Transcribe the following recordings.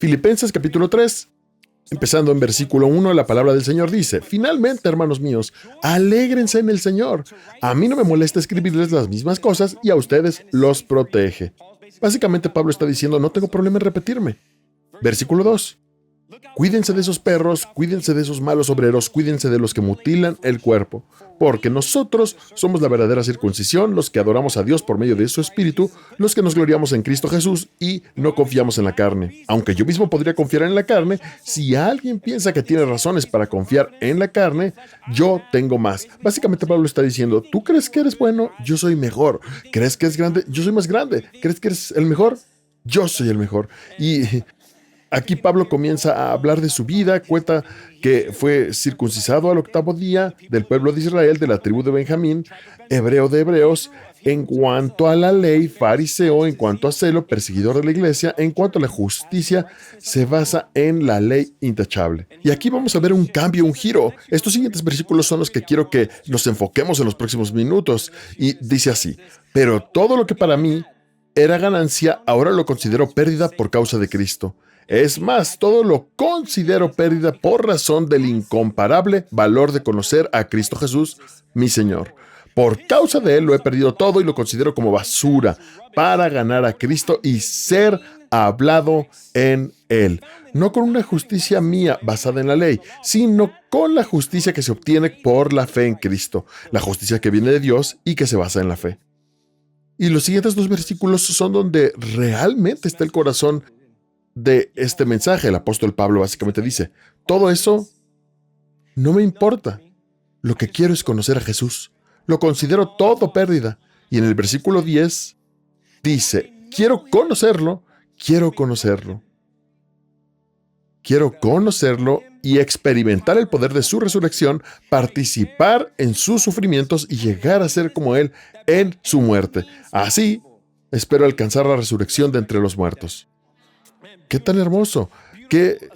Filipenses capítulo 3, empezando en versículo 1, la palabra del Señor dice: finalmente, hermanos míos, alégrense en el Señor. A mí no me molesta escribirles las mismas cosas y a ustedes los protege. Básicamente, Pablo está diciendo: no tengo problema en repetirme. Versículo 2. Cuídense de esos perros, cuídense de esos malos obreros, cuídense de los que mutilan el cuerpo, porque nosotros somos la verdadera circuncisión, los que adoramos a Dios por medio de su Espíritu, los que nos gloriamos en Cristo Jesús y no confiamos en la carne. Aunque yo mismo podría confiar en la carne, si alguien piensa que tiene razones para confiar en la carne, yo tengo más. Básicamente Pablo está diciendo: ¿tú crees que eres bueno? Yo soy mejor. ¿Crees que es grande? Yo soy más grande. ¿Crees que eres el mejor? Yo soy el mejor. Y aquí Pablo comienza a hablar de su vida, cuenta que fue circuncisado al 8º día, del pueblo de Israel, de la tribu de Benjamín, hebreo de hebreos, en cuanto a la ley, fariseo, en cuanto a celo, perseguidor de la iglesia, en cuanto a la justicia, se basa en la ley intachable. Y aquí vamos a ver un cambio, un giro. Estos siguientes versículos son los que quiero que nos enfoquemos en los próximos minutos. Y dice así: pero todo lo que para mí era ganancia, ahora lo considero pérdida por causa de Cristo. Es más, todo lo considero pérdida por razón del incomparable valor de conocer a Cristo Jesús, mi Señor. Por causa de Él lo he perdido todo y lo considero como basura para ganar a Cristo y ser hablado en Él. No con una justicia mía basada en la ley, sino con la justicia que se obtiene por la fe en Cristo, la justicia que viene de Dios y que se basa en la fe. Y los siguientes 2 versículos son donde realmente está el corazón de este mensaje. El apóstol Pablo básicamente dice: todo eso no me importa. Lo que quiero es conocer a Jesús. Lo considero todo pérdida. Y en el versículo 10 dice: quiero conocerlo y experimentar el poder de su resurrección, participar en sus sufrimientos y llegar a ser como Él en su muerte. Así espero alcanzar la resurrección de entre los muertos. ¡Qué tan hermoso! ¡Qué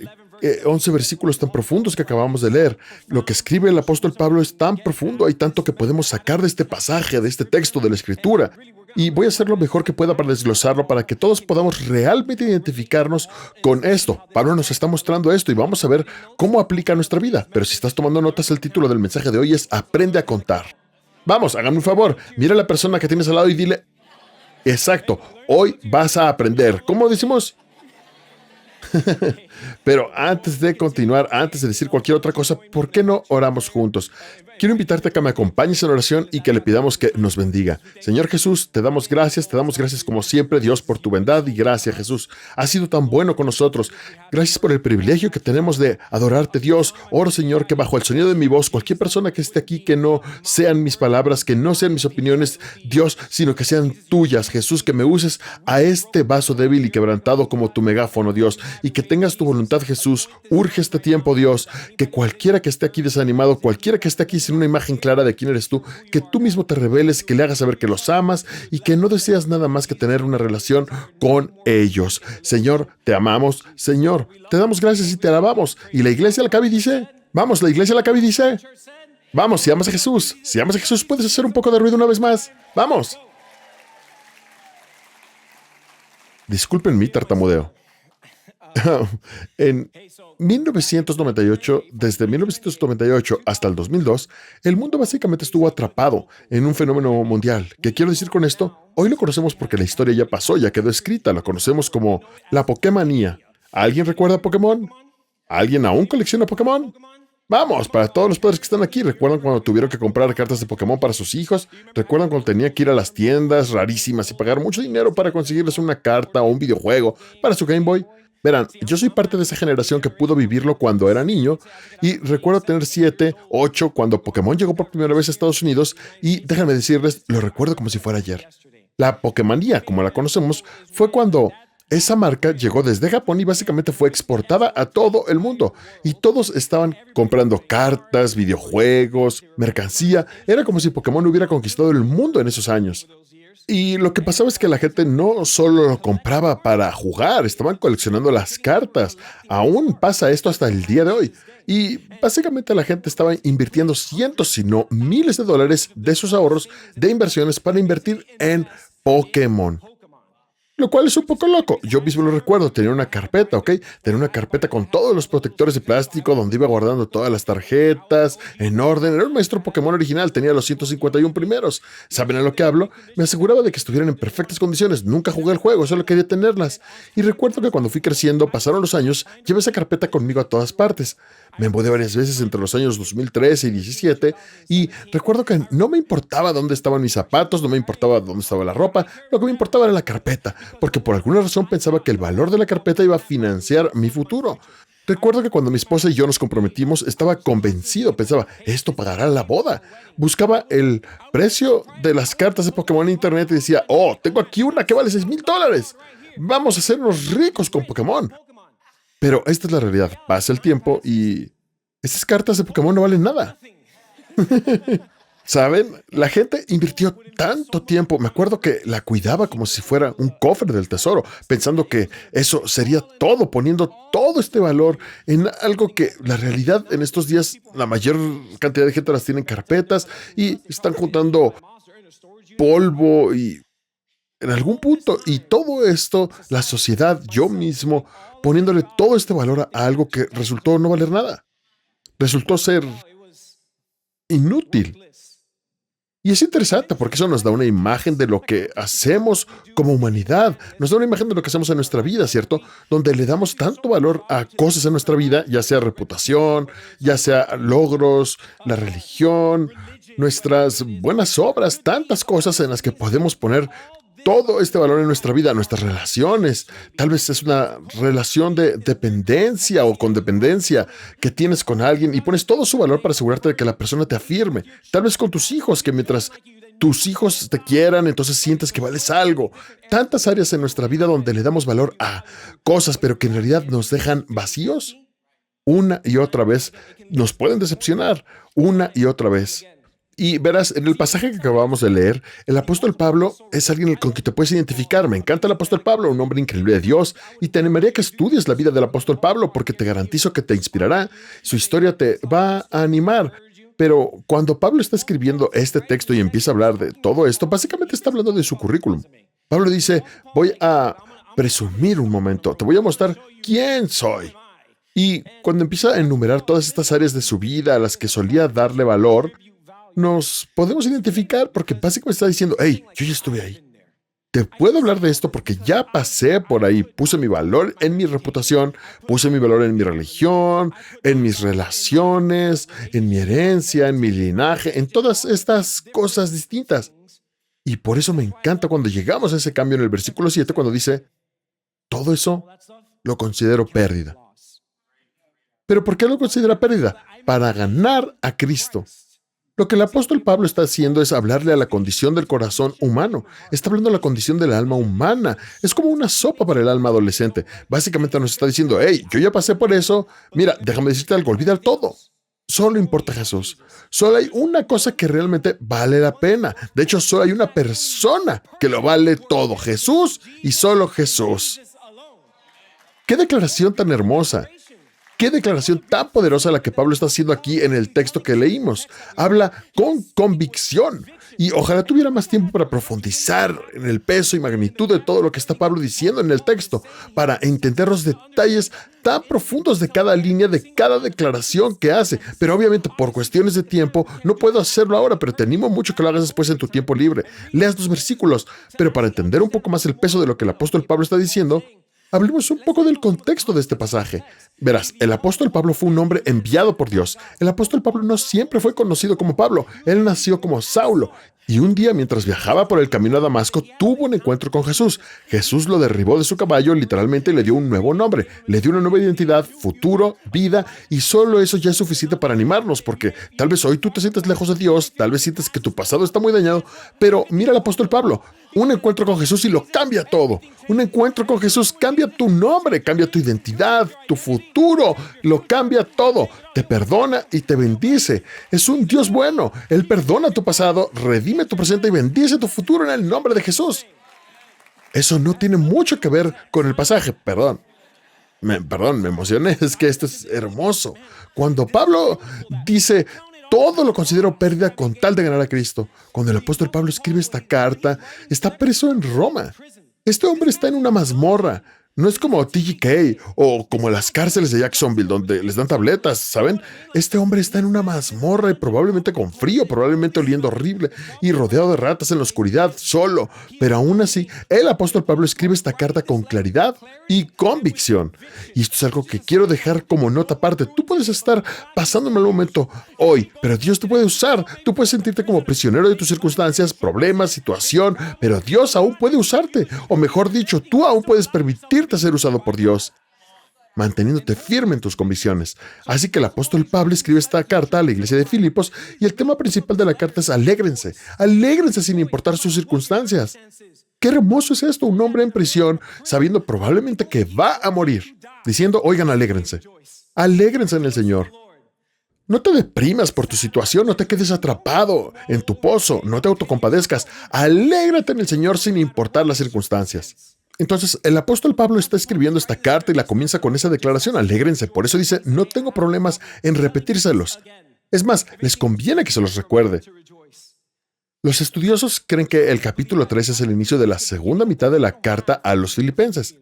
11 versículos tan profundos que acabamos de leer! Lo que escribe el apóstol Pablo es tan profundo, hay tanto que podemos sacar de este pasaje, de este texto, de la Escritura. Y voy a hacer lo mejor que pueda para desglosarlo, para que todos podamos realmente identificarnos con esto. Pablo nos está mostrando esto y vamos a ver cómo aplica a nuestra vida. Pero si estás tomando notas, el título del mensaje de hoy es: Aprende a contar. Vamos, hágame un favor. Mira a la persona que tienes al lado y dile: exacto, hoy vas a aprender. ¿Cómo decimos? Pero antes de continuar, antes de decir cualquier otra cosa, ¿por qué no oramos juntos? Quiero invitarte a que me acompañes en oración y que le pidamos que nos bendiga. Señor Jesús, te damos gracias como siempre, Dios, por tu bondad y gracia, Jesús. Has sido tan bueno con nosotros. Gracias por el privilegio que tenemos de adorarte, Dios. Oro, Señor, que bajo el sonido de mi voz, cualquier persona que esté aquí, que no sean mis palabras, que no sean mis opiniones, Dios, sino que sean tuyas, Jesús, que me uses a este vaso débil y quebrantado como tu megáfono, Dios, y que tengas tu voluntad, Jesús. Urge este tiempo, Dios, que cualquiera que esté aquí desanimado, cualquiera que esté aquí sin una imagen clara de quién eres tú, que tú mismo te reveles, que le hagas saber que los amas y que no deseas nada más que tener una relación con ellos. Señor, te amamos. Señor, te damos gracias y te alabamos. Y la iglesia al cabe dice: vamos, la iglesia al cabe dice: vamos, si amas a Jesús, puedes hacer un poco de ruido una vez más. Vamos. Disculpen mi tartamudeo. En 1998, desde 1998 hasta el 2002, el mundo básicamente estuvo atrapado en un fenómeno mundial. ¿Qué quiero decir con esto? Hoy lo conocemos porque la historia ya pasó, ya quedó escrita, la conocemos como la Pokémonía. ¿Alguien recuerda Pokémon? ¿Alguien aún colecciona Pokémon? Vamos, para todos los padres que están aquí, ¿recuerdan cuando tuvieron que comprar cartas de Pokémon para sus hijos? ¿Recuerdan cuando tenían que ir a las tiendas rarísimas y pagar mucho dinero para conseguirles una carta o un videojuego para su Game Boy? Verán, yo soy parte de esa generación que pudo vivirlo cuando era niño y recuerdo tener 7, 8 cuando Pokémon llegó por primera vez a Estados Unidos y déjenme decirles, lo recuerdo como si fuera ayer. La Pokémonía, como la conocemos, fue cuando esa marca llegó desde Japón y básicamente fue exportada a todo el mundo. Y todos estaban comprando cartas, videojuegos, mercancía. Era como si Pokémon hubiera conquistado el mundo en esos años. Y lo que pasaba es que la gente no solo lo compraba para jugar, estaban coleccionando las cartas. Aún pasa esto hasta el día de hoy. Y básicamente la gente estaba invirtiendo cientos, si no miles de dólares de sus ahorros de inversiones para invertir en Pokémon. Lo cual es un poco loco. Yo mismo lo recuerdo, tenía una carpeta, ¿ok? Tenía una carpeta con todos los protectores de plástico donde iba guardando todas las tarjetas en orden. Era un maestro Pokémon original, tenía los 151 primeros. ¿Saben a lo que hablo? Me aseguraba de que estuvieran en perfectas condiciones. Nunca jugué el juego, solo quería tenerlas. Y recuerdo que cuando fui creciendo, pasaron los años, llevé esa carpeta conmigo a todas partes. Me mudé varias veces entre los años 2013 y 2017 y recuerdo que no me importaba dónde estaban mis zapatos, no me importaba dónde estaba la ropa, lo que me importaba era la carpeta, porque por alguna razón pensaba que el valor de la carpeta iba a financiar mi futuro. Recuerdo que cuando mi esposa y yo nos comprometimos, estaba convencido, pensaba, esto pagará la boda. Buscaba el precio de las cartas de Pokémon en internet y decía, oh, tengo aquí una que vale $6,000. Vamos a hacernos ricos con Pokémon. Pero esta es la realidad. Pasa el tiempo y estas cartas de Pokémon no valen nada. ¿Saben? La gente invirtió tanto tiempo. Me acuerdo que la cuidaba como si fuera un cofre del tesoro, pensando que eso sería todo, poniendo todo este valor en algo que la realidad en estos días, la mayor cantidad de gente las tiene en carpetas y están juntando polvo y en algún punto, y todo esto, la sociedad, yo mismo, poniéndole todo este valor a algo que resultó no valer nada. Resultó ser inútil. Y es interesante porque eso nos da una imagen de lo que hacemos como humanidad. Nos da una imagen de lo que hacemos en nuestra vida, ¿cierto? Donde le damos tanto valor a cosas en nuestra vida, ya sea reputación, ya sea logros, la religión, nuestras buenas obras, tantas cosas en las que podemos poner todo este valor en nuestra vida, nuestras relaciones. Tal vez es una relación de dependencia o condependencia que tienes con alguien y pones todo su valor para asegurarte de que la persona te afirme. Tal vez con tus hijos, que mientras tus hijos te quieran, entonces sientes que vales algo. Tantas áreas en nuestra vida donde le damos valor a cosas, pero que en realidad nos dejan vacíos. Una y otra vez nos pueden decepcionar, una y otra vez. Y verás, en el pasaje que acabamos de leer, el apóstol Pablo es alguien con quien te puedes identificar. Me encanta el apóstol Pablo, un hombre increíble de Dios, y te animaría a que estudies la vida del apóstol Pablo porque te garantizo que te inspirará. Su historia te va a animar. Pero cuando Pablo está escribiendo este texto y empieza a hablar de todo esto, básicamente está hablando de su currículum. Pablo dice, voy a presumir un momento, te voy a mostrar quién soy. Y cuando empieza a enumerar todas estas áreas de su vida a las que solía darle valor, nos podemos identificar porque básicamente está diciendo, hey, yo ya estuve ahí. Te puedo hablar de esto porque ya pasé por ahí. Puse mi valor en mi reputación, puse mi valor en mi religión, en mis relaciones, en mi herencia, en mi linaje, en todas estas cosas distintas. Y por eso me encanta cuando llegamos a ese cambio en el versículo 7, cuando dice, todo eso lo considero pérdida. ¿Pero por qué lo considera pérdida? Para ganar a Cristo. Lo que el apóstol Pablo está haciendo es hablarle a la condición del corazón humano. Está hablando de la condición del alma humana. Es como una sopa para el alma adolescente. Básicamente nos está diciendo, hey, yo ya pasé por eso. Mira, déjame decirte algo, olvida todo. Solo importa Jesús. Solo hay una cosa que realmente vale la pena. De hecho, solo hay una persona que lo vale todo. Jesús y solo Jesús. ¡Qué declaración tan hermosa! ¡Qué declaración tan poderosa la que Pablo está haciendo aquí en el texto que leímos! Habla con convicción. Y ojalá tuviera más tiempo para profundizar en el peso y magnitud de todo lo que está Pablo diciendo en el texto, para entender los detalles tan profundos de cada línea, de cada declaración que hace. Pero obviamente por cuestiones de tiempo no puedo hacerlo ahora, pero te animo mucho que lo hagas después en tu tiempo libre. Leas los versículos, pero para entender un poco más el peso de lo que el apóstol Pablo está diciendo, hablemos un poco del contexto de este pasaje. Verás, el apóstol Pablo fue un hombre enviado por Dios. El apóstol Pablo no siempre fue conocido como Pablo. Él nació como Saulo. Y un día, mientras viajaba por el camino a Damasco, tuvo un encuentro con Jesús. Jesús lo derribó de su caballo, literalmente le dio un nuevo nombre, le dio una nueva identidad, futuro, vida, y solo eso ya es suficiente para animarnos, porque tal vez hoy tú te sientes lejos de Dios, tal vez sientes que tu pasado está muy dañado, pero mira al apóstol Pablo, un encuentro con Jesús y lo cambia todo. Un encuentro con Jesús cambia tu nombre, cambia tu identidad, tu futuro, lo cambia todo. Te perdona y te bendice. Es un Dios bueno. Él perdona tu pasado, redime tu presente y bendice tu futuro en el nombre de Jesús. Eso no tiene mucho que ver con el pasaje. Perdón, me emocioné. Es que esto es hermoso. Cuando Pablo dice, todo lo considero pérdida con tal de ganar a Cristo. Cuando el apóstol Pablo escribe esta carta, está preso en Roma. Este hombre está en una mazmorra. No es como TGK o como las cárceles de Jacksonville donde les dan tabletas, ¿saben? Este hombre está en una mazmorra y probablemente con frío, probablemente oliendo horrible y rodeado de ratas en la oscuridad, solo. Pero aún así, el apóstol Pablo escribe esta carta con claridad y convicción. Y esto es algo que quiero dejar como nota aparte. Tú puedes estar pasando un mal momento hoy, pero Dios te puede usar. Tú puedes sentirte como prisionero de tus circunstancias, problemas, situación, pero Dios aún puede usarte. O mejor dicho, tú aún puedes permitirte ser usado por Dios, manteniéndote firme en tus convicciones. Así que el apóstol Pablo escribe esta carta a la iglesia de Filipos y el tema principal de la carta es alégrense. Alégrense sin importar sus circunstancias. Qué hermoso es esto, un hombre en prisión sabiendo probablemente que va a morir, diciendo, oigan, alégrense. Alégrense en el Señor. No te deprimas por tu situación, no te quedes atrapado en tu pozo, no te autocompadezcas. Alégrate en el Señor sin importar las circunstancias. Entonces, el apóstol Pablo está escribiendo esta carta y la comienza con esa declaración, alégrense. Por eso dice, no tengo problemas en repetírselos. Es más, les conviene que se los recuerde. Los estudiosos creen que el capítulo 3 es el inicio de la segunda mitad de la carta a los filipenses.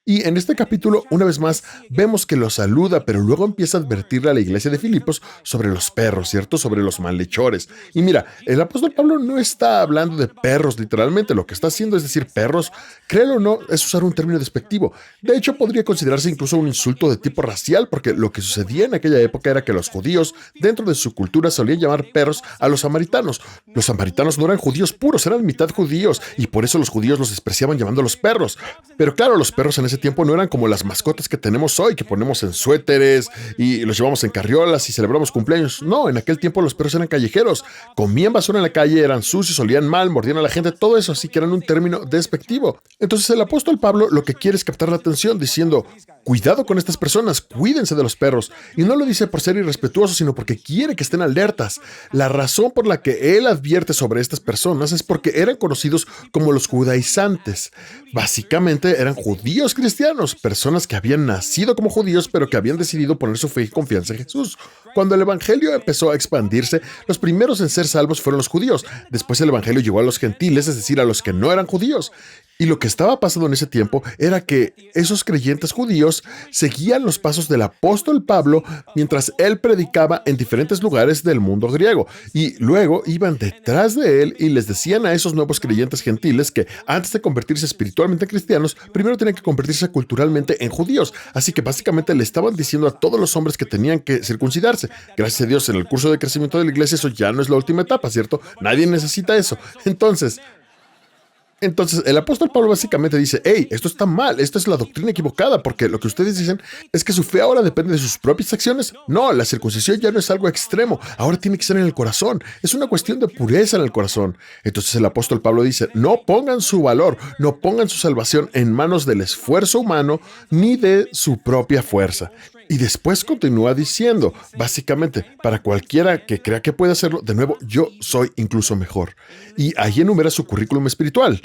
Y en este capítulo, una vez más, vemos que los saluda, pero luego empieza a advertirle a la iglesia de Filipos sobre los perros, ¿cierto? Sobre los malhechores. Y mira, el apóstol Pablo no está hablando de perros literalmente, lo que está haciendo es decir perros, créelo o no, es usar un término despectivo. De hecho, podría considerarse incluso un insulto de tipo racial, porque lo que sucedía en aquella época era que los judíos, dentro de su cultura, solían llamar perros a los samaritanos. Los samaritanos no eran judíos puros, eran mitad judíos, y por eso los judíos los despreciaban llamándolos perros. Pero claro, los perros en ese tiempo no eran como las mascotas que tenemos hoy, que ponemos en suéteres y los llevamos en carriolas y celebramos cumpleaños. No, en aquel tiempo los perros eran callejeros, comían basura en la calle, eran sucios, olían mal, mordían a la gente, todo eso, así que eran un término despectivo. Entonces el apóstol Pablo lo que quiere es captar la atención diciendo, cuidado con estas personas, cuídense de los perros. Y no lo dice por ser irrespetuoso, sino porque quiere que estén alertas. La razón por la que él advierte sobre estas personas es porque eran conocidos como los judaizantes. Básicamente eran judíos cristianos, personas que habían nacido como judíos, pero que habían decidido poner su fe y confianza en Jesús. Cuando el evangelio empezó a expandirse, los primeros en ser salvos fueron los judíos. Después el evangelio llegó a los gentiles, es decir, a los que no eran judíos. Y lo que estaba pasando en ese tiempo era que esos creyentes judíos seguían los pasos del apóstol Pablo mientras él predicaba en diferentes lugares del mundo griego. Y luego iban detrás de él y les decían a esos nuevos creyentes gentiles que antes de convertirse espiritualmente en cristianos, primero tenían que convertirse culturalmente en judíos. Así que básicamente le estaban diciendo a todos los hombres que tenían que circuncidarse. Gracias a Dios, en el curso de crecimiento de la iglesia eso ya no es la última etapa, ¿cierto? Nadie necesita eso. Entonces, el apóstol Pablo básicamente dice, hey, esto está mal, esto es la doctrina equivocada, porque lo que ustedes dicen es que su fe ahora depende de sus propias acciones. No, la circuncisión ya no es algo extremo, ahora tiene que ser en el corazón, es una cuestión de pureza en el corazón. Entonces el apóstol Pablo dice, no pongan su valor, no pongan su salvación en manos del esfuerzo humano ni de su propia fuerza. Y después continúa diciendo, básicamente, para cualquiera que crea que puede hacerlo, de nuevo, yo soy incluso mejor. Y ahí enumera su currículum espiritual.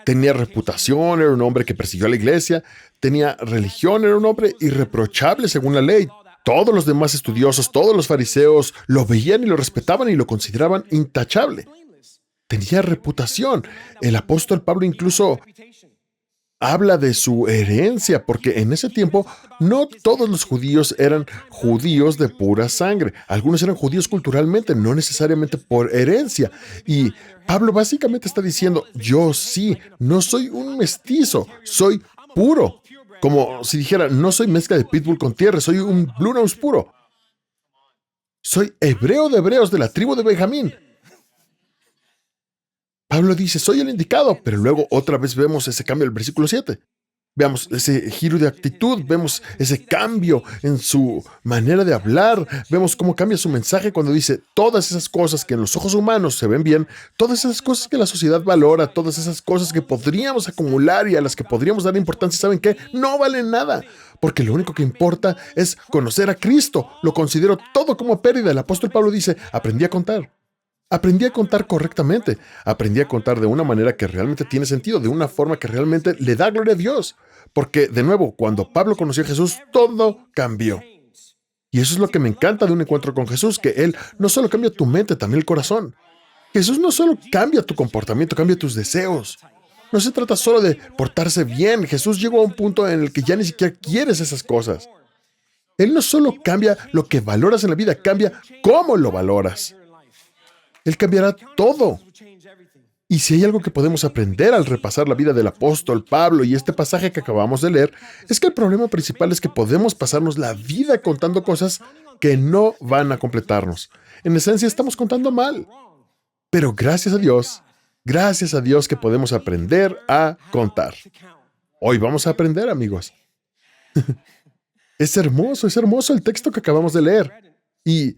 Tenía reputación, era un hombre que persiguió a la iglesia, tenía religión, era un hombre irreprochable según la ley. Todos los demás estudiosos, todos los fariseos, lo veían y lo respetaban y lo consideraban intachable. Tenía reputación. El apóstol Pablo incluso habla de su herencia, porque en ese tiempo no todos los judíos eran judíos de pura sangre. Algunos eran judíos culturalmente, no necesariamente por herencia. Y Pablo básicamente está diciendo, yo sí, no soy un mestizo, soy puro. Como si dijera, no soy mezcla de pitbull con tierra, soy un Blue Nose puro. Soy hebreo de hebreos de la tribu de Benjamín. Pablo dice, soy el indicado, pero luego otra vez vemos ese cambio en el versículo 7. Veamos ese giro de actitud, vemos ese cambio en su manera de hablar, vemos cómo cambia su mensaje cuando dice todas esas cosas que en los ojos humanos se ven bien, todas esas cosas que la sociedad valora, todas esas cosas que podríamos acumular y a las que podríamos dar importancia, ¿saben qué? No valen nada, porque lo único que importa es conocer a Cristo. Lo considero todo como pérdida. El apóstol Pablo dice, aprendí a contar. Aprendí a contar correctamente. Aprendí a contar de una manera que realmente tiene sentido, de una forma que realmente le da gloria a Dios. Porque, de nuevo, cuando Pablo conoció a Jesús, todo cambió. Y eso es lo que me encanta de un encuentro con Jesús, que Él no solo cambia tu mente, también el corazón. Jesús no solo cambia tu comportamiento, cambia tus deseos. No se trata solo de portarse bien. Jesús llegó a un punto en el que ya ni siquiera quieres esas cosas. Él no solo cambia lo que valoras en la vida, cambia cómo lo valoras. Él cambiará todo. Y si hay algo que podemos aprender al repasar la vida del apóstol Pablo y este pasaje que acabamos de leer, es que el problema principal es que podemos pasarnos la vida contando cosas que no van a completarnos. En esencia, estamos contando mal. Pero gracias a Dios que podemos aprender a contar. Hoy vamos a aprender, amigos. Es hermoso el texto que acabamos de leer. Y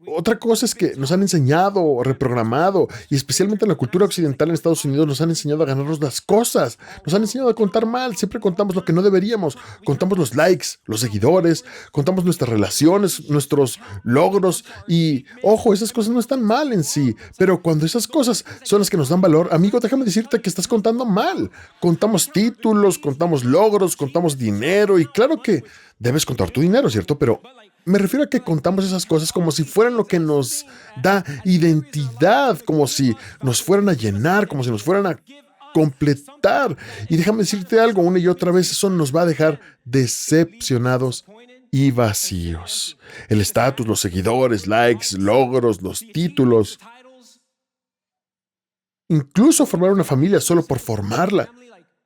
otra cosa es que nos han enseñado o reprogramado, y especialmente en la cultura occidental en Estados Unidos, nos han enseñado a ganarnos las cosas. Nos han enseñado a contar mal. Siempre contamos lo que no deberíamos. Contamos los likes, los seguidores, contamos nuestras relaciones, nuestros logros. Y, ojo, esas cosas no están mal en sí. Pero cuando esas cosas son las que nos dan valor, amigo, déjame decirte que estás contando mal. Contamos títulos, contamos logros, contamos dinero. Y claro que debes contar tu dinero, ¿cierto? Pero me refiero a que contamos esas cosas como si fueran lo que nos da identidad, como si nos fueran a llenar, como si nos fueran a completar. Y déjame decirte algo, una y otra vez, eso nos va a dejar decepcionados y vacíos. El estatus, los seguidores, likes, logros, los títulos. Incluso formar una familia solo por formarla.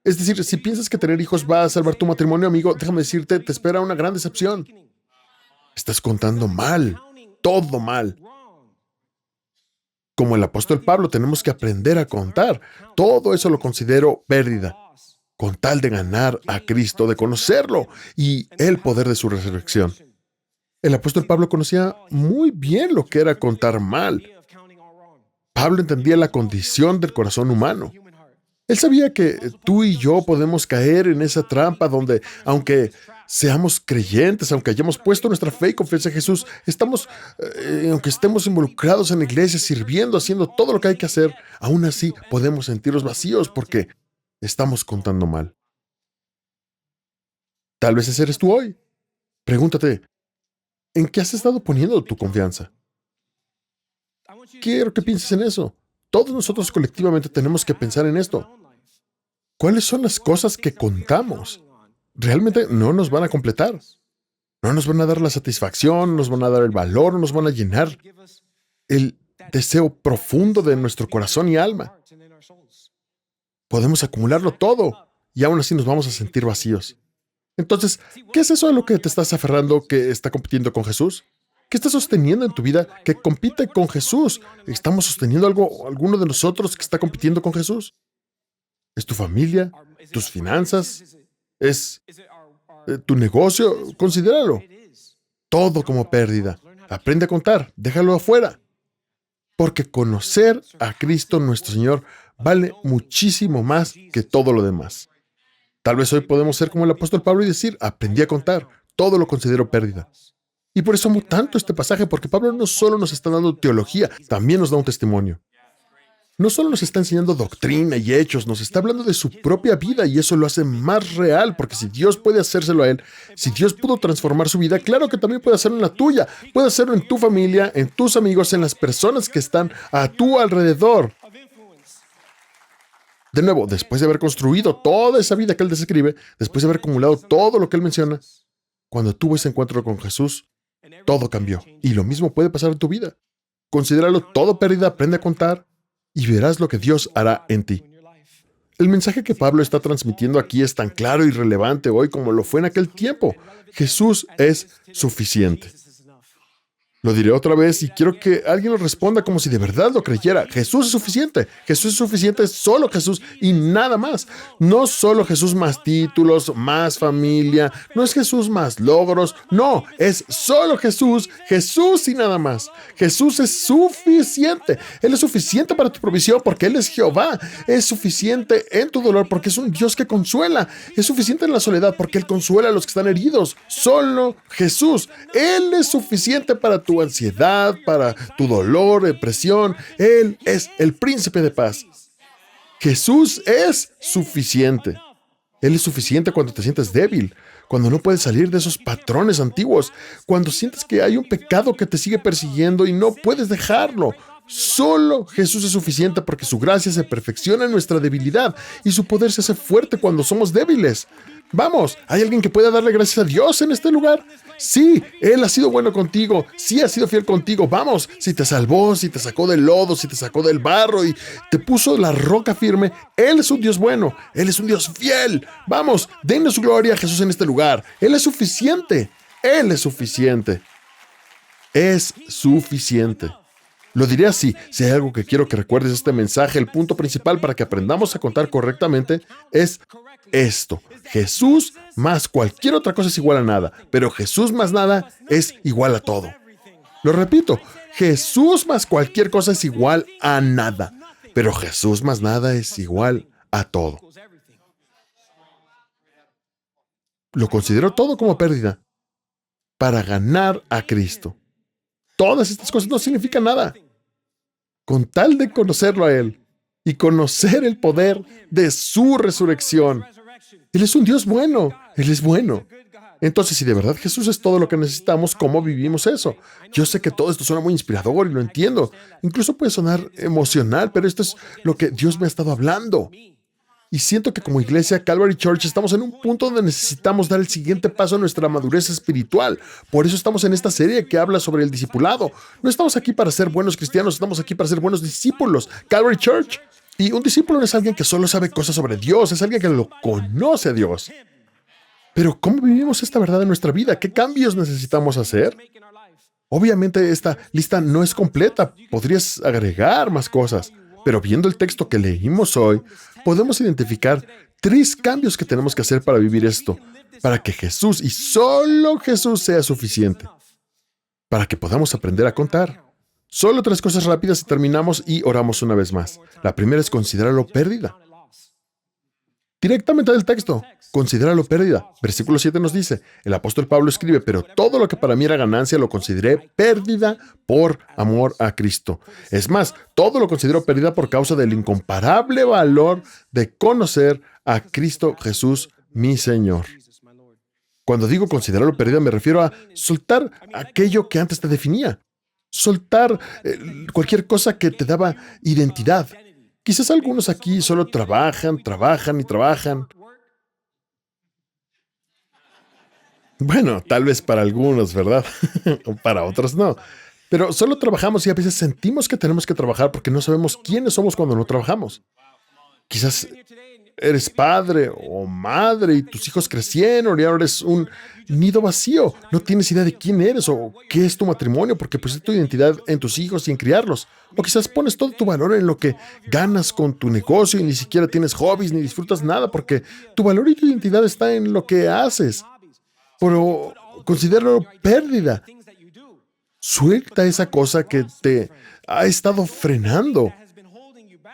Es decir, si piensas que tener hijos va a salvar tu matrimonio, amigo, déjame decirte, te espera una gran decepción. Estás contando mal, todo mal. Como el apóstol Pablo, tenemos que aprender a contar. Todo eso lo considero pérdida, con tal de ganar a Cristo, de conocerlo y el poder de su resurrección. El apóstol Pablo conocía muy bien lo que era contar mal. Pablo entendía la condición del corazón humano. Él sabía que tú y yo podemos caer en esa trampa donde, aunque seamos creyentes, aunque hayamos puesto nuestra fe y confianza en Jesús, aunque estemos involucrados en la iglesia, sirviendo, haciendo todo lo que hay que hacer, aún así podemos sentirnos vacíos porque estamos contando mal. Tal vez ese eres tú hoy. Pregúntate, ¿en qué has estado poniendo tu confianza? Quiero que pienses en eso. Todos nosotros colectivamente tenemos que pensar en esto. ¿Cuáles son las cosas que contamos? Realmente no nos van a completar. No nos van a dar la satisfacción, no nos van a dar el valor, no nos van a llenar el deseo profundo de nuestro corazón y alma. Podemos acumularlo todo y aún así nos vamos a sentir vacíos. Entonces, ¿qué es eso a lo que te estás aferrando que está compitiendo con Jesús? ¿Qué estás sosteniendo en tu vida que compite con Jesús? ¿Estamos sosteniendo alguno de nosotros que está compitiendo con Jesús? ¿Es tu familia? ¿Tus finanzas? ¿Es tu negocio? Considéralo. Todo como pérdida. Aprende a contar. Déjalo afuera. Porque conocer a Cristo nuestro Señor vale muchísimo más que todo lo demás. Tal vez hoy podemos ser como el apóstol Pablo y decir, aprendí a contar. Todo lo considero pérdida. Y por eso amo tanto este pasaje, porque Pablo no solo nos está dando teología, también nos da un testimonio. No solo nos está enseñando doctrina y hechos, nos está hablando de su propia vida y eso lo hace más real, porque si Dios puede hacérselo a él, si Dios pudo transformar su vida, claro que también puede hacerlo en la tuya, puede hacerlo en tu familia, en tus amigos, en las personas que están a tu alrededor. De nuevo, después de haber construido toda esa vida que él describe, después de haber acumulado todo lo que él menciona, cuando tuvo ese encuentro con Jesús, todo cambió. Y lo mismo puede pasar en tu vida. Considéralo todo pérdida, aprende a contar y verás lo que Dios hará en ti. El mensaje que Pablo está transmitiendo aquí es tan claro y relevante hoy como lo fue en aquel tiempo. Jesús es suficiente. Lo diré otra vez y quiero que alguien lo responda como si de verdad lo creyera. Jesús es suficiente. Jesús es suficiente, solo Jesús y nada más. No solo Jesús más títulos, más familia, no es Jesús más logros, no, es solo Jesús, Jesús y nada más. Jesús es suficiente. Él es suficiente para tu provisión porque Él es Jehová. Es suficiente en tu dolor porque es un Dios que consuela. Es suficiente en la soledad porque Él consuela a los que están heridos. Solo Jesús. Él es suficiente para tu ansiedad, para tu dolor, depresión. Él es el príncipe de paz. Jesús es suficiente. Él es suficiente cuando te sientes débil, cuando no puedes salir de esos patrones antiguos, cuando sientes que hay un pecado que te sigue persiguiendo y no puedes dejarlo. Solo Jesús es suficiente porque su gracia se perfecciona en nuestra debilidad y su poder se hace fuerte cuando somos débiles. Vamos, ¿hay alguien que pueda darle gracias a Dios en este lugar? Sí, Él ha sido bueno contigo, sí ha sido fiel contigo. Vamos, si te salvó, si te sacó del lodo, si te sacó del barro y te puso la roca firme, Él es un Dios bueno, Él es un Dios fiel. Vamos, denle su gloria a Jesús en este lugar. Él es suficiente, Él es suficiente. Es suficiente. Lo diré así, si hay algo que quiero que recuerdes de este mensaje, el punto principal para que aprendamos a contar correctamente es esto. Jesús más cualquier otra cosa es igual a nada, pero Jesús más nada es igual a todo. Lo repito, Jesús más cualquier cosa es igual a nada, pero Jesús más nada es igual a todo. Lo considero todo como pérdida para ganar a Cristo. Todas estas cosas no significan nada. Con tal de conocerlo a Él y conocer el poder de su resurrección. Él es un Dios bueno. Él es bueno. Entonces, si de verdad Jesús es todo lo que necesitamos, ¿cómo vivimos eso? Yo sé que todo esto suena muy inspirador y lo entiendo. Incluso puede sonar emocional, pero esto es lo que Dios me ha estado hablando. Y siento que como iglesia Calvary Church estamos en un punto donde necesitamos dar el siguiente paso en nuestra madurez espiritual. Por eso estamos en esta serie que habla sobre el discipulado. No estamos aquí para ser buenos cristianos, estamos aquí para ser buenos discípulos. Calvary Church. Y un discípulo no es alguien que solo sabe cosas sobre Dios, es alguien que lo conoce a Dios. Pero ¿cómo vivimos esta verdad en nuestra vida? ¿Qué cambios necesitamos hacer? Obviamente esta lista no es completa, podrías agregar más cosas. Pero viendo el texto que leímos hoy, podemos identificar 3 cambios que tenemos que hacer para vivir esto, para que Jesús y solo Jesús sea suficiente, para que podamos aprender a contar. Solo 3 cosas rápidas y terminamos y oramos una vez más. La primera es considerarlo pérdida. Directamente del texto, considéralo pérdida. Versículo 7 nos dice, el apóstol Pablo escribe, pero todo lo que para mí era ganancia lo consideré pérdida por amor a Cristo. Es más, todo lo considero pérdida por causa del incomparable valor de conocer a Cristo Jesús, mi Señor. Cuando digo considerarlo pérdida, me refiero a soltar aquello que antes te definía. Soltar cualquier cosa que te daba identidad. Quizás algunos aquí solo trabajan y trabajan. Bueno, tal vez para algunos, ¿verdad? O para otros no. Pero solo trabajamos y a veces sentimos que tenemos que trabajar porque no sabemos quiénes somos cuando no trabajamos. Quizás eres padre o madre y tus hijos crecieron y ahora eres un nido vacío. No tienes idea de quién eres o qué es tu matrimonio porque pusiste tu identidad en tus hijos y en criarlos. O quizás pones todo tu valor en lo que ganas con tu negocio y ni siquiera tienes hobbies ni disfrutas nada porque tu valor y tu identidad está en lo que haces. Pero considéralo pérdida. Suelta esa cosa que te ha estado frenando.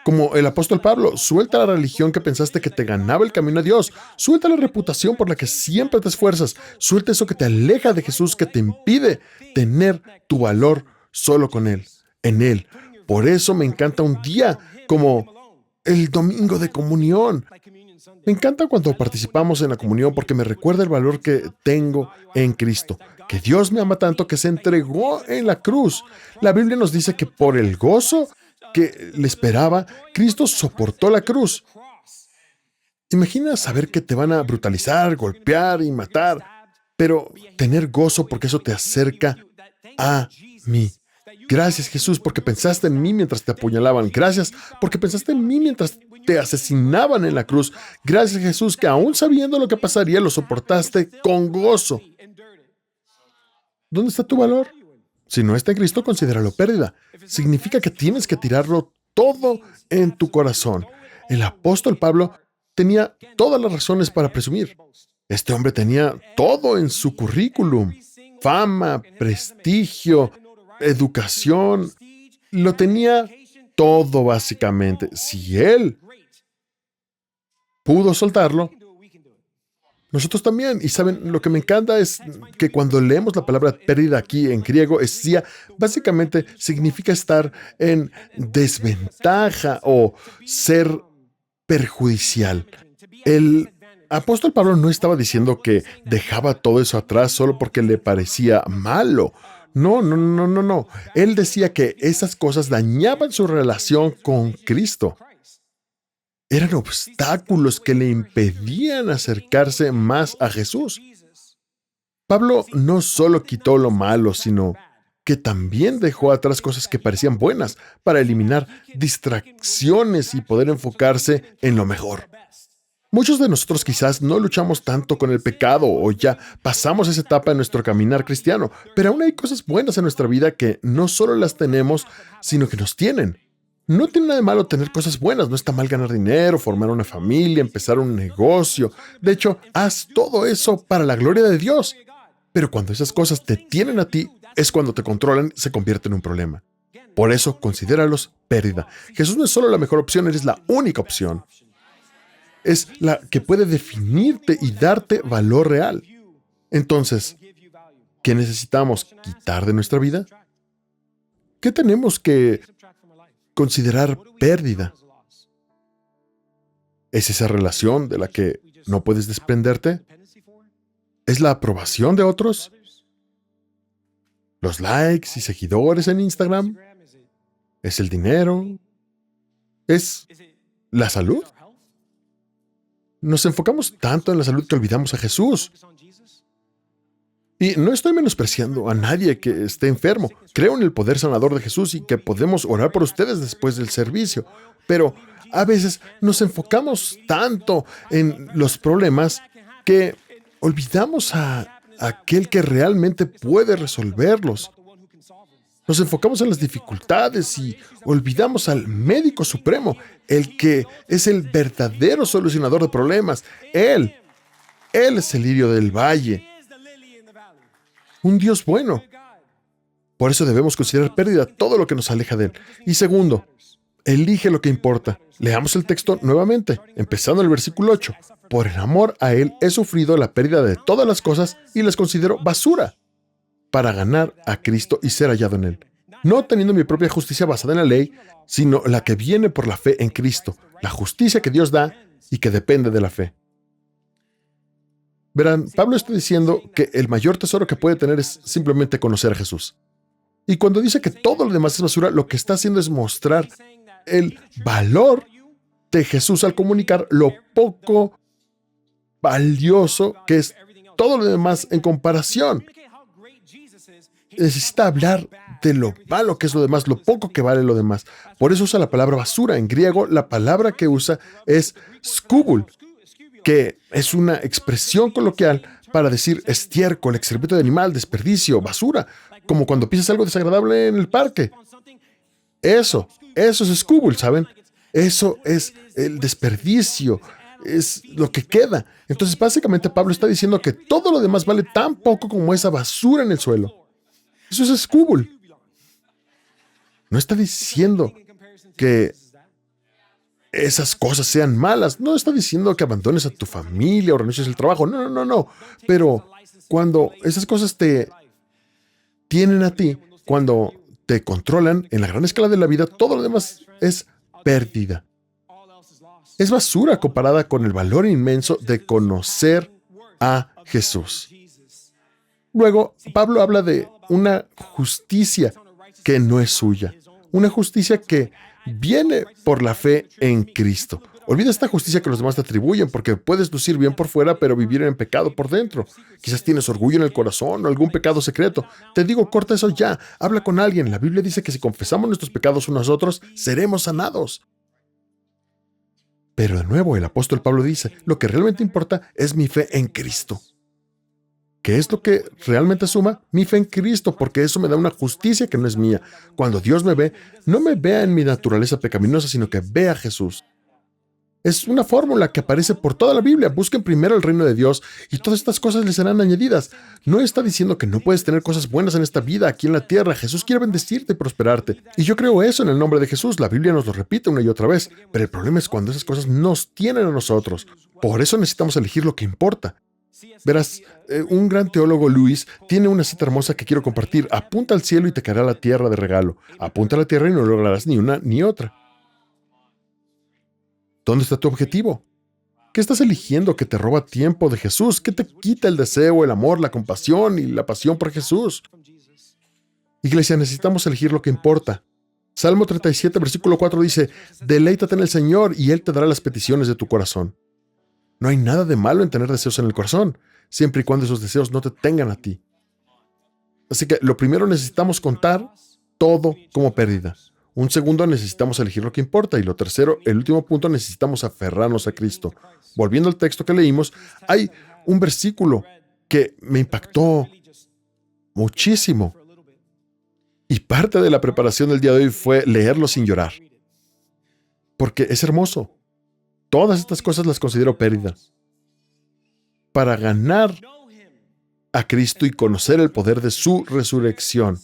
Como el apóstol Pablo, suelta la religión que pensaste que te ganaba el camino a Dios. Suelta la reputación por la que siempre te esfuerzas. Suelta eso que te aleja de Jesús, que te impide tener tu valor solo con Él, en Él. Por eso me encanta un día como el domingo de comunión. Me encanta cuando participamos en la comunión porque me recuerda el valor que tengo en Cristo. Que Dios me ama tanto que se entregó en la cruz. La Biblia nos dice que por el gozo que le esperaba, Cristo soportó la cruz. Imagina saber que te van a brutalizar, golpear y matar, pero tener gozo porque eso te acerca a mí. Gracias, Jesús, porque pensaste en mí mientras te apuñalaban. Gracias porque pensaste en mí mientras te asesinaban en la cruz. Gracias, Jesús, que aún sabiendo lo que pasaría, lo soportaste con gozo. ¿Dónde está tu valor? Si no está en Cristo, considéralo pérdida. Significa que tienes que tirarlo todo en tu corazón. El apóstol Pablo tenía todas las razones para presumir. Este hombre tenía todo en su currículum. Fama, prestigio, educación. Lo tenía todo básicamente. Si él pudo soltarlo, nosotros también. Y saben, lo que me encanta es que cuando leemos la palabra pérdida aquí en griego, esía, básicamente significa estar en desventaja o ser perjudicial. El apóstol Pablo no estaba diciendo que dejaba todo eso atrás solo porque le parecía malo. No, no, no, no, no. Él decía que esas cosas dañaban su relación con Cristo. Eran obstáculos que le impedían acercarse más a Jesús. Pablo no solo quitó lo malo, sino que también dejó atrás cosas que parecían buenas para eliminar distracciones y poder enfocarse en lo mejor. Muchos de nosotros quizás no luchamos tanto con el pecado o ya pasamos esa etapa en nuestro caminar cristiano, pero aún hay cosas buenas en nuestra vida que no solo las tenemos, sino que nos tienen. No tiene nada de malo tener cosas buenas, no está mal ganar dinero, formar una familia, empezar un negocio. De hecho, haz todo eso para la gloria de Dios. Pero cuando esas cosas te tienen a ti, es cuando te controlan, se convierte en un problema. Por eso, considéralos pérdida. Jesús no es solo la mejor opción, eres la única opción. Es la que puede definirte y darte valor real. Entonces, ¿qué necesitamos quitar de nuestra vida? ¿Qué tenemos que considerar pérdida? ¿Es esa relación de la que no puedes desprenderte? ¿Es la aprobación de otros? ¿Los likes y seguidores en Instagram? ¿Es el dinero? ¿Es la salud? Nos enfocamos tanto en la salud que olvidamos a Jesús. Y no estoy menospreciando a nadie que esté enfermo. Creo en el poder sanador de Jesús y que podemos orar por ustedes después del servicio. Pero a veces nos enfocamos tanto en los problemas que olvidamos a aquel que realmente puede resolverlos. Nos enfocamos en las dificultades y olvidamos al médico supremo, el que es el verdadero solucionador de problemas. Él es el lirio del valle, un Dios bueno. Por eso debemos considerar pérdida todo lo que nos aleja de Él. Y segundo, elige lo que importa. Leamos el texto nuevamente, empezando en el versículo 8. Por el amor a Él he sufrido la pérdida de todas las cosas y las considero basura, para ganar a Cristo y ser hallado en Él. No teniendo mi propia justicia basada en la ley, sino la que viene por la fe en Cristo, la justicia que Dios da y que depende de la fe. Verán, Pablo está diciendo que el mayor tesoro que puede tener es simplemente conocer a Jesús. Y cuando dice que todo lo demás es basura, lo que está haciendo es mostrar el valor de Jesús al comunicar lo poco valioso que es todo lo demás en comparación. Necesita hablar de lo malo que es lo demás, lo poco que vale lo demás. Por eso usa la palabra basura. En griego, la palabra que usa es skubul, que es una expresión coloquial para decir estiércol, excremento de animal, desperdicio, basura, como cuando pisas algo desagradable en el parque. Eso es skubul, ¿saben? Eso es el desperdicio, es lo que queda. Entonces, básicamente, Pablo está diciendo que todo lo demás vale tan poco como esa basura en el suelo. Eso es skubul. No está diciendo que esas cosas sean malas. No está diciendo que abandones a tu familia o renuncies al trabajo. No, no, no, no. Pero cuando esas cosas te tienen a ti, cuando te controlan en la gran escala de la vida, todo lo demás es pérdida. Es basura comparada con el valor inmenso de conocer a Jesús. Luego, Pablo habla de una justicia que no es suya. Una justicia que viene por la fe en Cristo. Olvida esta justicia que los demás te atribuyen, porque puedes lucir bien por fuera, pero vivir en pecado por dentro. Quizás tienes orgullo en el corazón o algún pecado secreto. Te digo, corta eso ya. Habla con alguien. La Biblia dice que si confesamos nuestros pecados unos a otros, seremos sanados. Pero de nuevo, el apóstol Pablo dice, lo que realmente importa es mi fe en Cristo. ¿Qué es lo que realmente suma? Mi fe en Cristo, porque eso me da una justicia que no es mía. Cuando Dios me ve, no me vea en mi naturaleza pecaminosa, sino que vea a Jesús. Es una fórmula que aparece por toda la Biblia. Busquen primero el reino de Dios y todas estas cosas les serán añadidas. No está diciendo que no puedes tener cosas buenas en esta vida, aquí en la tierra. Jesús quiere bendecirte y prosperarte. Y yo creo eso en el nombre de Jesús. La Biblia nos lo repite una y otra vez. Pero el problema es cuando esas cosas nos tienen a nosotros. Por eso necesitamos elegir lo que importa. Verás, un gran teólogo, Luis, tiene una cita hermosa que quiero compartir. Apunta al cielo y te caerá la tierra de regalo. Apunta a la tierra y no lograrás ni una ni otra. ¿Dónde está tu objetivo? ¿Qué estás eligiendo que te roba tiempo de Jesús? ¿Qué te quita el deseo, el amor, la compasión y la pasión por Jesús? Iglesia, necesitamos elegir lo que importa. Salmo 37, versículo 4 dice, deleítate en el Señor y Él te dará las peticiones de tu corazón. No hay nada de malo en tener deseos en el corazón, siempre y cuando esos deseos no te tengan a ti. Así que lo primero, necesitamos contar todo como pérdida. Un segundo, necesitamos elegir lo que importa. Y lo tercero, el último punto, necesitamos aferrarnos a Cristo. Volviendo al texto que leímos, hay un versículo que me impactó muchísimo. Y parte de la preparación del día de hoy fue leerlo sin llorar. Porque es hermoso. Todas estas cosas las considero pérdida. Para ganar a Cristo y conocer el poder de su resurrección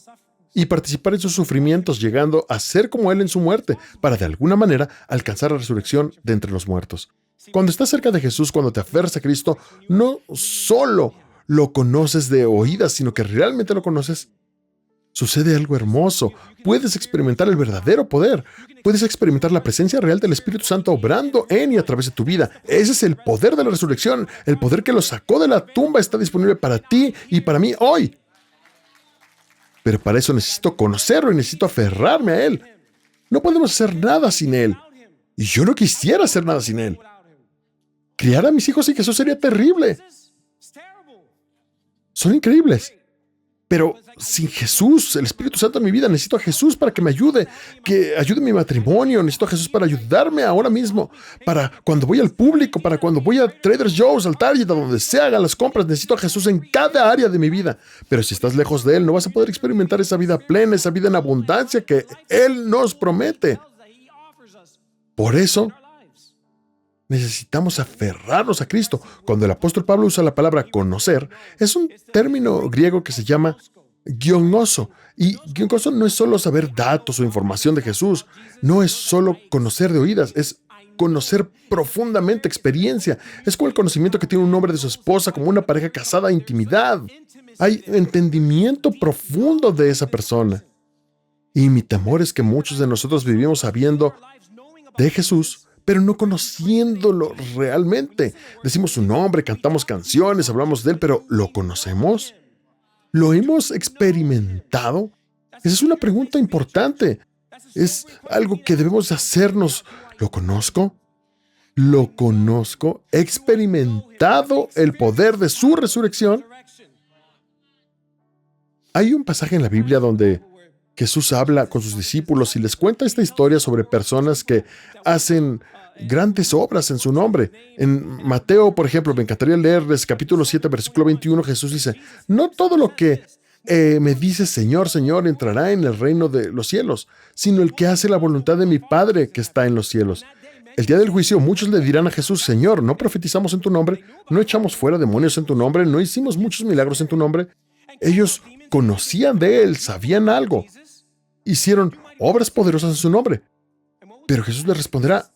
y participar en sus sufrimientos, llegando a ser como Él en su muerte, para de alguna manera alcanzar la resurrección de entre los muertos. Cuando estás cerca de Jesús, cuando te aferras a Cristo, no solo lo conoces de oídas, sino que realmente lo conoces. Sucede algo hermoso. Puedes experimentar el verdadero poder. Puedes experimentar la presencia real del Espíritu Santo obrando en y a través de tu vida. Ese es el poder de la resurrección. El poder que lo sacó de la tumba está disponible para ti y para mí hoy. Pero para eso necesito conocerlo y necesito aferrarme a Él. No podemos hacer nada sin Él. Y yo no quisiera hacer nada sin Él. Criar a mis hijos sin Jesús sería terrible. Son increíbles. Pero sin Jesús, el Espíritu Santo en mi vida, necesito a Jesús para que me ayude, que ayude mi matrimonio, necesito a Jesús para ayudarme ahora mismo, para cuando voy al público, para cuando voy a Trader Joe's, al Target, a donde se hagan las compras, necesito a Jesús en cada área de mi vida. Pero si estás lejos de Él, no vas a poder experimentar esa vida plena, esa vida en abundancia que Él nos promete. Por eso, necesitamos aferrarnos a Cristo. Cuando el apóstol Pablo usa la palabra conocer, es un término griego que se llama gionoso. Y gionoso no es solo saber datos o información de Jesús, no es solo conocer de oídas, es conocer profundamente, experiencia. Es como el conocimiento que tiene un hombre de su esposa, como una pareja casada, intimidad. Hay entendimiento profundo de esa persona. Y mi temor es que muchos de nosotros vivimos sabiendo de Jesús, pero no conociéndolo realmente. Decimos su nombre, cantamos canciones, hablamos de Él, pero ¿lo conocemos? ¿Lo hemos experimentado? Esa es una pregunta importante. Es algo que debemos hacernos. ¿Lo conozco? ¿Lo conozco? ¿He experimentado el poder de su resurrección? Hay un pasaje en la Biblia donde Jesús habla con sus discípulos y les cuenta esta historia sobre personas que hacen grandes obras en su nombre. En Mateo, por ejemplo, me encantaría leerles capítulo 7, versículo 21, Jesús dice, no todo lo que me dice Señor, Señor, entrará en el reino de los cielos, sino el que hace la voluntad de mi Padre que está en los cielos. El día del juicio muchos le dirán a Jesús, Señor, ¿no profetizamos en tu nombre? ¿No echamos fuera demonios en tu nombre? ¿No hicimos muchos milagros en tu nombre? Ellos conocían de Él, sabían algo. Hicieron obras poderosas en su nombre. Pero Jesús les responderá,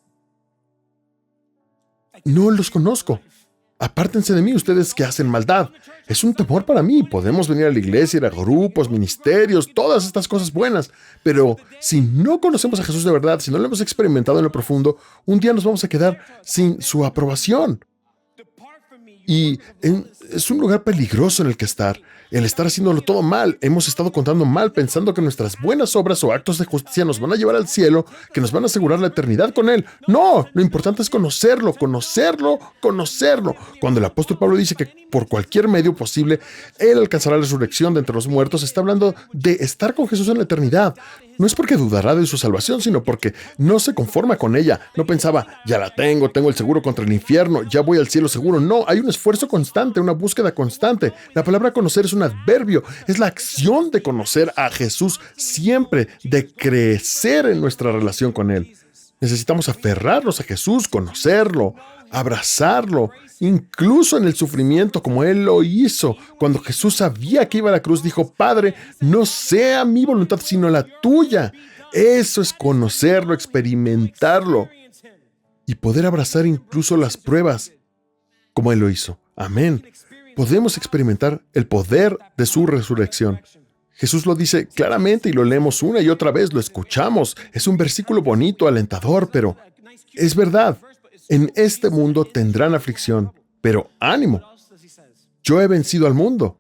no los conozco. Apártense de mí ustedes que hacen maldad. Es un temor para mí. Podemos venir a la iglesia, ir a grupos, ministerios, todas estas cosas buenas. Pero si no conocemos a Jesús de verdad, si no lo hemos experimentado en lo profundo, un día nos vamos a quedar sin su aprobación. Y es un lugar peligroso en el que estar. El estar haciéndolo todo mal. Hemos estado contando mal, pensando que nuestras buenas obras o actos de justicia nos van a llevar al cielo, que nos van a asegurar la eternidad con Él. No, lo importante es conocerlo, conocerlo, conocerlo. Cuando el apóstol Pablo dice que por cualquier medio posible, Él alcanzará la resurrección de entre los muertos, está hablando de estar con Jesús en la eternidad. No es porque dudará de su salvación, sino porque no se conforma con ella. No pensaba, ya la tengo el seguro contra el infierno, ya voy al cielo seguro. No, hay un esfuerzo constante, una búsqueda constante. La palabra conocer es un adverbio, es la acción de conocer a Jesús siempre, de crecer en nuestra relación con Él. Necesitamos aferrarnos a Jesús, conocerlo, abrazarlo, incluso en el sufrimiento como Él lo hizo. Cuando Jesús sabía que iba a la cruz, dijo, Padre, no sea mi voluntad, sino la tuya. Eso es conocerlo, experimentarlo y poder abrazar incluso las pruebas como Él lo hizo. Amén. Podemos experimentar el poder de su resurrección. Jesús lo dice claramente y lo leemos una y otra vez, lo escuchamos. Es un versículo bonito, alentador, pero es verdad. En este mundo tendrán aflicción, pero ánimo. Yo he vencido al mundo.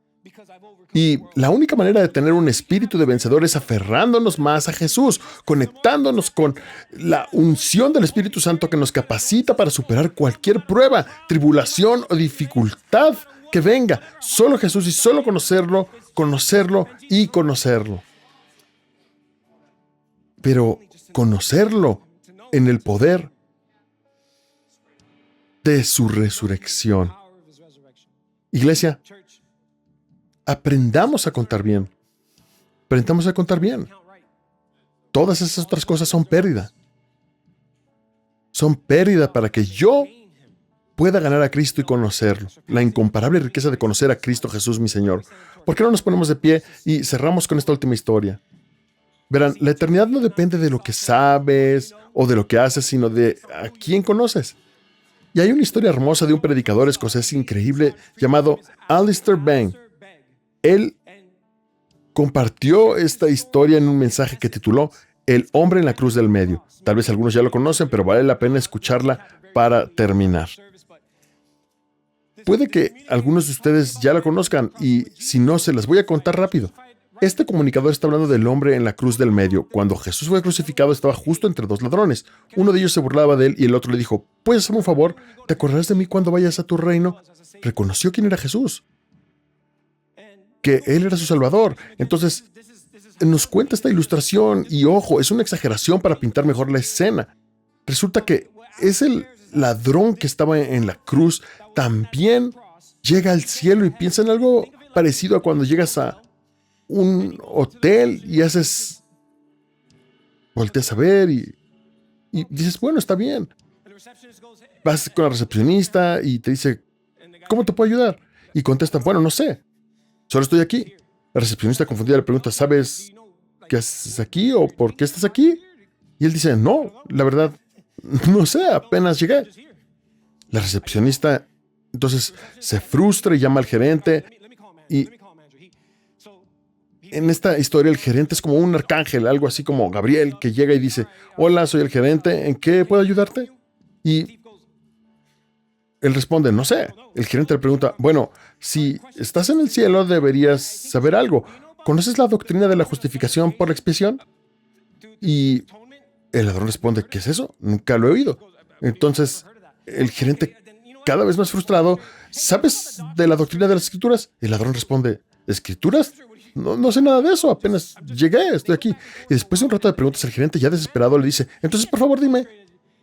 Y la única manera de tener un espíritu de vencedor es aferrándonos más a Jesús, conectándonos con la unción del Espíritu Santo que nos capacita para superar cualquier prueba, tribulación o dificultad que venga. Solo Jesús y solo conocerlo, conocerlo y conocerlo. Pero conocerlo en el poder de su resurrección. Iglesia, aprendamos a contar bien. Aprendamos a contar bien. Todas esas otras cosas son pérdida. Son pérdida para que yo pueda ganar a Cristo y conocerlo. La incomparable riqueza de conocer a Cristo Jesús, mi Señor. ¿Por qué no nos ponemos de pie y cerramos con esta última historia? Verán, la eternidad no depende de lo que sabes o de lo que haces, sino de a quién conoces. Y hay una historia hermosa de un predicador escocés increíble llamado Alistair Begg. Él compartió esta historia en un mensaje que tituló El hombre en la cruz del medio. Tal vez algunos ya lo conocen, pero vale la pena escucharla para terminar. Puede que algunos de ustedes ya la conozcan y si no, se las voy a contar rápido. Este comunicador está hablando del hombre en la cruz del medio. Cuando Jesús fue crucificado, estaba justo entre dos ladrones. Uno de ellos se burlaba de él y el otro le dijo, ¿puedes hacerme un favor? ¿Te acordarás de mí cuando vayas a tu reino? Reconoció quién era Jesús, que él era su Salvador. Entonces, nos cuenta esta ilustración y ojo, es una exageración para pintar mejor la escena. Resulta que es el ladrón que estaba en la cruz, también llega al cielo y piensa en algo parecido a cuando llegas a un hotel y volteas a ver y dices, bueno, está bien. Vas con la recepcionista y te dice, ¿cómo te puedo ayudar? Y contestan, bueno, no sé, solo estoy aquí. La recepcionista confundida le pregunta, ¿sabes qué haces aquí o por qué estás aquí? Y él dice, no, la verdad, no sé, apenas llegué. La recepcionista entonces se frustra y llama al gerente y en esta historia el gerente es como un arcángel, algo así como Gabriel, que llega y dice, hola, soy el gerente, ¿en qué puedo ayudarte? Y él responde, no sé. El gerente le pregunta, bueno, si estás en el cielo deberías saber algo. ¿Conoces la doctrina de la justificación por la expiación? Y el ladrón responde, ¿qué es eso? Nunca lo he oído. Entonces el gerente, cada vez más frustrado, ¿sabes de la doctrina de las escrituras? El ladrón responde, ¿escrituras? No sé nada de eso, apenas llegué, estoy aquí. Y después de un rato de preguntas, el gerente, ya desesperado, le dice, entonces, por favor, dime,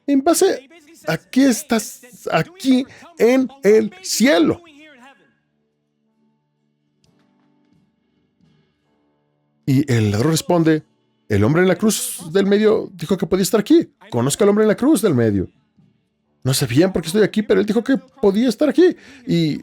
¿en base a qué estás aquí en el cielo? Y el ladrón responde, el hombre en la cruz del medio dijo que podía estar aquí. Conozco al hombre en la cruz del medio. No sé bien por qué estoy aquí, pero él dijo que podía estar aquí. Y,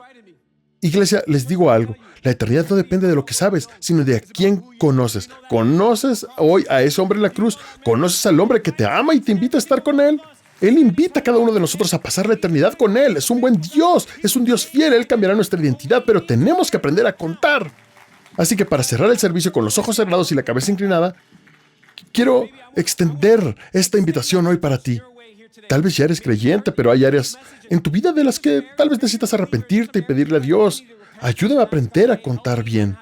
iglesia, les digo algo. La eternidad no depende de lo que sabes, sino de a quién conoces. ¿Conoces hoy a ese hombre en la cruz? ¿Conoces al hombre que te ama y te invita a estar con él? Él invita a cada uno de nosotros a pasar la eternidad con él. Es un buen Dios, es un Dios fiel. Él cambiará nuestra identidad, pero tenemos que aprender a contar. Así que para cerrar el servicio con los ojos cerrados y la cabeza inclinada, quiero extender esta invitación hoy para ti. Tal vez ya eres creyente, pero hay áreas en tu vida de las que tal vez necesitas arrepentirte y pedirle a Dios, ayúdame a aprender a contar bien.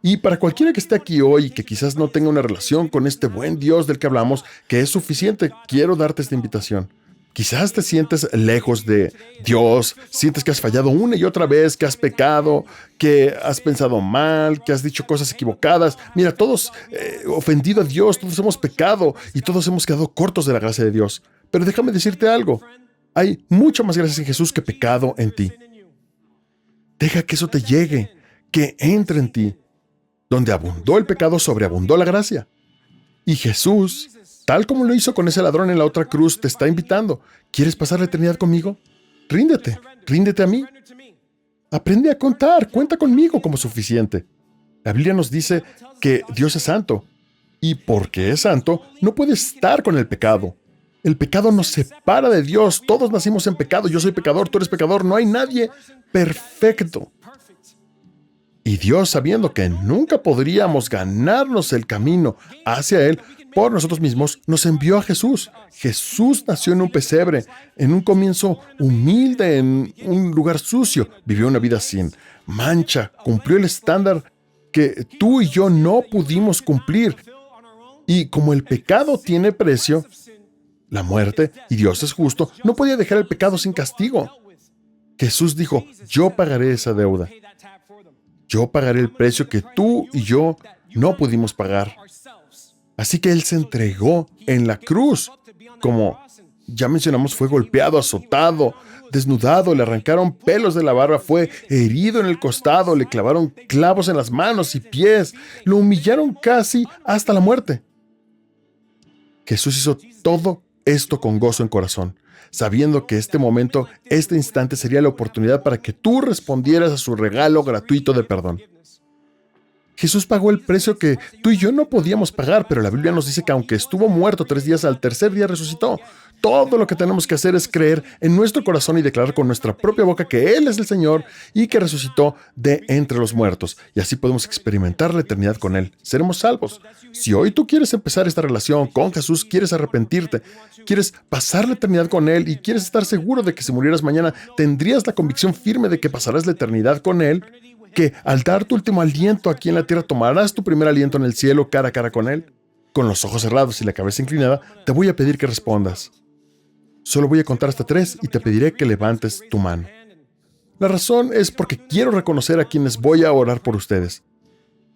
Y para cualquiera que esté aquí hoy y que quizás no tenga una relación con este buen Dios del que hablamos, que es suficiente, quiero darte esta invitación. Quizás te sientes lejos de Dios, sientes que has fallado una y otra vez, que has pecado, que has pensado mal, que has dicho cosas equivocadas. Mira, todos ofendido a Dios, todos hemos pecado y todos hemos quedado cortos de la gracia de Dios. Pero déjame decirte algo, hay mucha más gracia en Jesús que pecado en ti. Deja que eso te llegue, que entre en ti. Donde abundó el pecado, sobreabundó la gracia. Y Jesús, tal como lo hizo con ese ladrón en la otra cruz, te está invitando. ¿Quieres pasar la eternidad conmigo? Ríndete a mí. Aprende a contar, cuenta conmigo como suficiente. La Biblia nos dice que Dios es santo. Y porque es santo, no puede estar con el pecado. El pecado nos separa de Dios. Todos nacimos en pecado. Yo soy pecador, tú eres pecador. No hay nadie perfecto. Y Dios, sabiendo que nunca podríamos ganarnos el camino hacia Él por nosotros mismos, nos envió a Jesús. Jesús nació en un pesebre, en un comienzo humilde, en un lugar sucio. Vivió una vida sin mancha, cumplió el estándar que tú y yo no pudimos cumplir. Y como el pecado tiene precio, la muerte, y Dios es justo, no podía dejar el pecado sin castigo. Jesús dijo, yo pagaré esa deuda. Yo pagaré el precio que tú y yo no pudimos pagar. Así que Él se entregó en la cruz. Como ya mencionamos, fue golpeado, azotado, desnudado, le arrancaron pelos de la barba, fue herido en el costado, le clavaron clavos en las manos y pies, lo humillaron casi hasta la muerte. Jesús hizo todo esto con gozo en corazón, sabiendo que este momento, este instante sería la oportunidad para que tú respondieras a su regalo gratuito de perdón. Jesús pagó el precio que tú y yo no podíamos pagar, pero la Biblia nos dice que aunque estuvo muerto 3 días, al tercer día resucitó. Todo lo que tenemos que hacer es creer en nuestro corazón y declarar con nuestra propia boca que Él es el Señor y que resucitó de entre los muertos. Y así podemos experimentar la eternidad con Él. Seremos salvos. Si hoy tú quieres empezar esta relación con Jesús, quieres arrepentirte, quieres pasar la eternidad con Él y quieres estar seguro de que si murieras mañana tendrías la convicción firme de que pasarás la eternidad con Él, que al dar tu último aliento aquí en la tierra tomarás tu primer aliento en el cielo cara a cara con Él, con los ojos cerrados y la cabeza inclinada, te voy a pedir que respondas. Solo voy a contar hasta 3 y te pediré que levantes tu mano. La razón es porque quiero reconocer a quienes voy a orar por ustedes.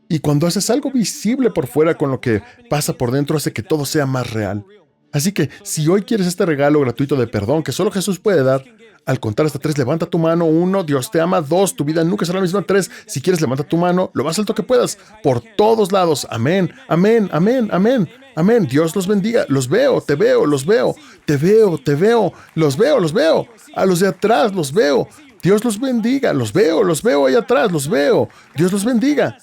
Y cuando haces algo visible por fuera con lo que pasa por dentro, hace que todo sea más real. Así que si hoy quieres este regalo gratuito de perdón que solo Jesús puede dar, al contar hasta 3, levanta tu mano. 1, Dios te ama. 2, tu vida nunca será la misma. 3, si quieres, levanta tu mano lo más alto que puedas, por todos lados. Amén, amén, amén, amén, amén. Dios los bendiga. Los veo, te veo, los veo. Te veo, te veo. Los veo, los veo. A los de atrás, los veo. Dios los bendiga. Los veo ahí atrás, los veo. Dios los bendiga.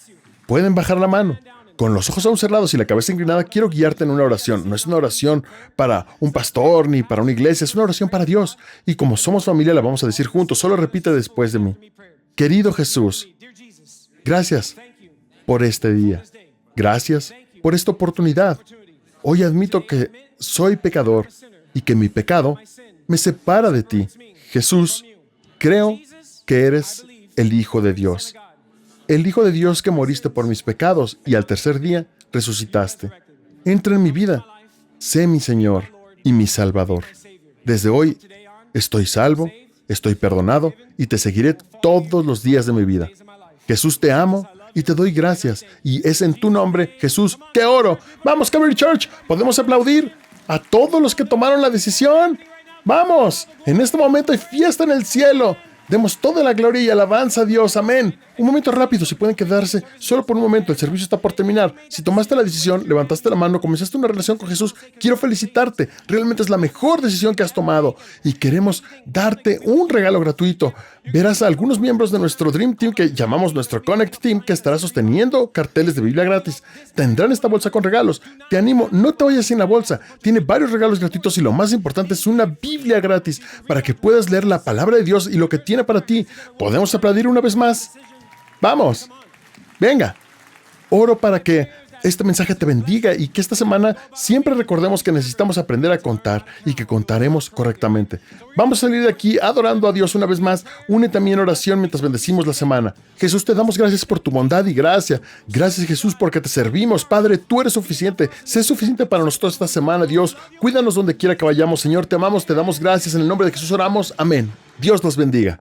Pueden bajar la mano. Con los ojos aún cerrados y la cabeza inclinada, quiero guiarte en una oración. No es una oración para un pastor ni para una iglesia, es una oración para Dios. Y como somos familia, la vamos a decir juntos. Solo repite después de mí. Querido Jesús, gracias por este día. Gracias por esta oportunidad. Hoy admito que soy pecador y que mi pecado me separa de ti. Jesús, creo que eres el Hijo de Dios. El Hijo de Dios que moriste por mis pecados y al tercer día resucitaste. Entra en mi vida, sé mi Señor y mi Salvador. Desde hoy estoy salvo, estoy perdonado y te seguiré todos los días de mi vida. Jesús, te amo y te doy gracias. Y es en tu nombre, Jesús, que oro. ¡Vamos, Calvary Church! ¿Podemos aplaudir a todos los que tomaron la decisión? ¡Vamos! En este momento hay fiesta en el cielo. Demos toda la gloria y alabanza a Dios. Amén. Un momento rápido, si pueden quedarse solo por un momento, el servicio está por terminar. Si tomaste la decisión, levantaste la mano, comenzaste una relación con Jesús, quiero felicitarte. Realmente es la mejor decisión que has tomado y queremos darte un regalo gratuito. Verás a algunos miembros de nuestro Dream Team, que llamamos nuestro Connect Team, que estará sosteniendo carteles de Biblia gratis. Tendrán esta bolsa con regalos. Te animo, no te vayas sin la bolsa. Tiene varios regalos gratuitos y lo más importante es una Biblia gratis para que puedas leer la palabra de Dios y lo que tiene para ti. ¿Podemos aplaudir una vez más? ¡Vamos! ¡Venga! Oro para que este mensaje te bendiga y que esta semana siempre recordemos que necesitamos aprender a contar y que contaremos correctamente. Vamos a salir de aquí adorando a Dios una vez más. Únete a mí en oración mientras bendecimos la semana. Jesús, te damos gracias por tu bondad y gracia. Gracias, Jesús, porque te servimos. Padre, tú eres suficiente. Sé suficiente para nosotros esta semana, Dios. Cuídanos donde quiera que vayamos. Señor, te amamos, te damos gracias. En el nombre de Jesús oramos. Amén. Dios los bendiga.